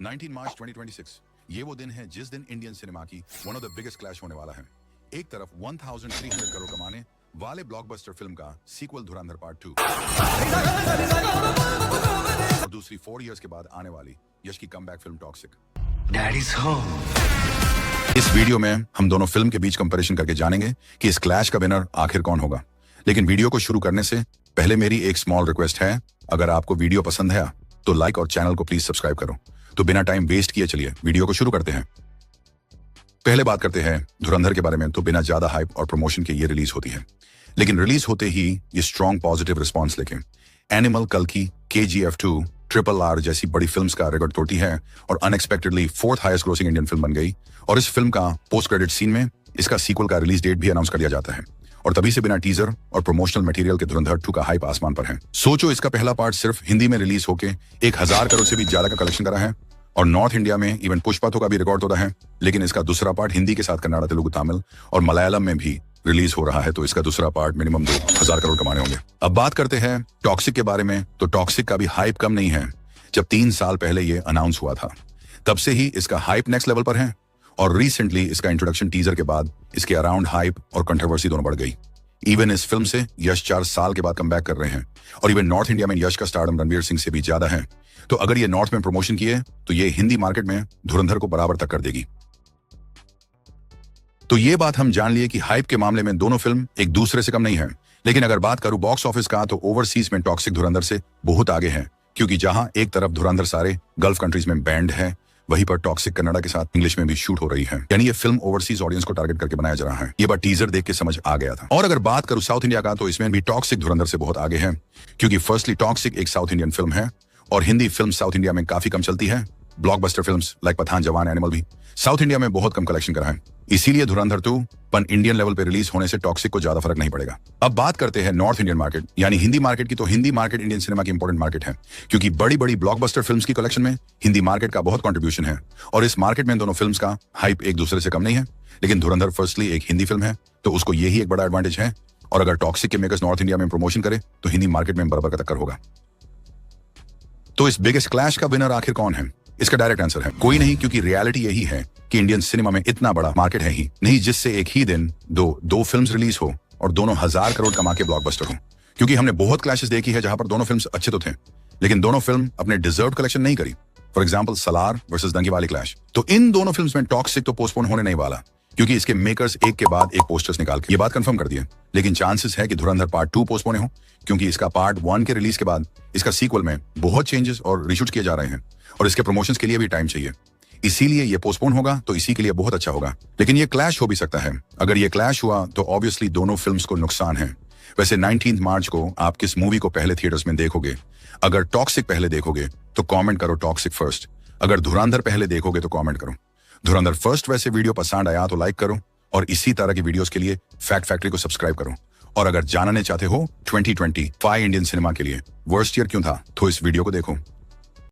19 मार्च 2026 ये वो दिन है जिस दिन इंडियन सिनेमा की one of the biggest clash होने वाला है। एक तरफ 1300 करोड़ कमाने वाले ब्लॉकबस्टर फिल्म का सीक्वल धुरंधर पार्ट 2 और दूसरी 4 इयर्स के बाद आने वाली यश की comeback film toxic. Daddies home. इस वीडियो में हम दोनों फिल्म के बीच कंपैरिजन करके जानेंगे कि इस क्लैश का विनर आखिर कौन होगा। लेकिन वीडियो को शुरू करने से पहले मेरी एक स्मॉल रिक्वेस्ट है, अगर आपको वीडियो पसंद है तो लाइक और चैनल को प्लीज सब्सक्राइब करो। तो बिना टाइम वेस्ट किए चलिए वीडियो को शुरू करते हैं। पहले बात करते हैं धुरंधर के बारे में। तो बिना ज्यादा हाइप और प्रमोशन के ये रिलीज होती है, लेकिन रिलीज होते ही ये स्ट्रॉन्ग पॉजिटिव रिस्पॉन्स लेके एनिमल, कल्कि, KGF 2, RRR जैसी बड़ी फिल्म्स का रिकॉर्ड तोड़ती है और unexpectedly 4th highest grossing Indian film बन गई। और इस फिल्म का पोस्ट क्रेडिट सीन में इसका सीक्वल का रिलीज डेट भी अनाउंस कर दिया जाता है और तभी से बिना टीजर और प्रमोशनल मटेरियल के धुरंधर 2 का हाइप आसमान पर है। सोचो, इसका पहला पार्ट सिर्फ हिंदी में रिलीज होके 1000 करोड़ से भी ज्यादा का कलेक्शन करा है और नॉर्थ इंडिया में इवन पुष्पा तो का भी रिकॉर्ड तोड़ा है। लेकिन इसका दूसरा पार्ट हिंदी के साथ कन्नड़ा, तेलुगु, तमिल और मलयालम में भी रिलीज हो रहा है, तो इसका दूसरा पार्ट मिनिमम 2000 करोड़ कमाने होंगे। अब बात करते हैं टॉक्सिक के बारे में। तो टॉक्सिक का भी हाइप कम नहीं है। जब 3 साल पहले ये अनाउंस हुआ था तब से ही इसका हाइप नेक्स्ट लेवल पर है और रिसेंटली इसका इंट्रोडक्शन टीजर के बाद इसके अराउंड हाइप और कंट्रोवर्सी दोनों बढ़ गई। इवन इस फिल्म से यश 4 साल के बाद कमबैक कर रहे हैं और इवन नॉर्थ इंडिया में यश का स्टारडम रणवीर सिंह से भी ज्यादा है। तो अगर ये नॉर्थ में प्रमोशन किए तो ये हिंदी मार्केट में धुरंधर को बराबर तक कर देगी। तो ये बात हम जान लिए कि हाइप के मामले में दोनों फिल्म एक दूसरे से कम नहीं है। लेकिन अगर बात करूं बॉक्स ऑफिस का, तो ओवरसीज में टॉक्सिक धुरंधर से बहुत आगे है, क्योंकि जहां एक तरफ धुरंधर सारे गल्फ कंट्रीज में बैंड है, वहीं पर टॉक्सिक कन्नड़ा के साथ इंग्लिश में भी शूट हो रही है। यानी ये फिल्म ओवरसीज ऑडियंस को टारगेट करके बनाया जा रहा है। ये बात टीजर देख के समझ आ गया था। और अगर बात करूं साउथ इंडिया का, तो इसमें भी टॉक्सिक धुरंधर से बहुत आगे है, क्योंकि फर्स्टली टॉक्सिक एक साउथ इंडियन फिल्म है और हिंदी फिल्म साउथ इंडिया में काफी कम चलती है। ब्लॉकबस्टर फिल्म्स लाइक पठान, जवान, एनिमल भी साउथ इंडिया में बहुत कम कलेक्शन करा है। इसीलिए धुरंधर 2 पन इंडियन लेवल पे रिलीज होने से टॉक्सिक को ज्यादा फर्क नहीं पड़ेगा। अब बात करते हैं नॉर्थ इंडियन मार्केट यानी हिंदी मार्केट की। तो हिंदी मार्केट इंडियन सिनेमा की इंपॉर्टेंट मार्केट है, क्योंकि बड़ी बड़ी ब्लॉकबस्टर फिल्म्स की कलेक्शन में हिंदी मार्केट का बहुत कंट्रीब्यूशन है और इस मार्केट में दोनों फिल्म्स का हाइप एक दूसरे से कम नहीं है। लेकिन धुरंधर फर्स्टली एक हिंदी फिल्म है, तो उसको यही एक बड़ा एडवांटेज है। और अगर टॉक्सिक के मेकर्स नॉर्थ इंडिया में प्रमोशन करे तो हिंदी मार्केट में बराबर का टक्कर होगा। तो इस बिगेस्ट क्लैश का विनर आखिर कौन है? इसका डायरेक्ट आंसर है कोई नहीं, क्योंकि रियलिटी यही है कि इंडियन सिनेमा में इतना बड़ा मार्केट है ही नहीं जिससे एक ही दिन दो फिल्म्स रिलीज हो और दोनों 1000 करोड़ कमा के ब्लॉकबस्टर हो। क्योंकि हमने बहुत क्लैशेस देखी है जहां पर दोनों फिल्म्स अच्छे तो थे, लेकिन दोनों फिल्म अपने डिजर्व्ड कलेक्शन नहीं करी। फॉर एग्जांपल सलार वर्सेस दंगे वाली क्लैश। तो इन दोनों फिल्म्स में टॉक्सिक तो पोस्टपोन होने नहीं वाला, क्योंकि इसके मेकर्स एक के बाद एक पोस्टर्स निकाल के ये बात कंफर्म कर दी है। लेकिन चांसेस है कि धुरंधर पार्ट 2 पोस्टपोन हो, क्योंकि इसका पार्ट 1 के रिलीज के बाद इसका सीक्वल में बहुत चेंजेस और रीशूट किए जा रहे हैं और इसके प्रमोशंस के लिए भी टाइम चाहिए। इसीलिए ये पोस्टपोन होगा, तो इसी के लिए बहुत अच्छा होगा। लेकिन ये क्लैश हो भी सकता है। अगर ये क्लैश हुआ तो ऑब्वियसली दोनों फिल्म्स को नुकसान है। वैसे 19 मार्च को आप किस मूवी को पहले थिएटर्स में देखोगे? अगर टॉक्सिक पहले देखोगे तो कमेंट करो टॉक्सिक फर्स्ट। अगर धुरंधर पहले देखोगे तो कमेंट करो धुरंधर फर्स्ट। वैसे वीडियो पसंद आया तो लाइक करो और इसी तरह की वीडियोस के लिए फैक्ट फैक्ट्री को सब्सक्राइब करो। और अगर जानने चाहते हो 2025 इंडियन सिनेमा के लिए वर्स्ट ईयर क्यों था, तो इस वीडियो को देखो।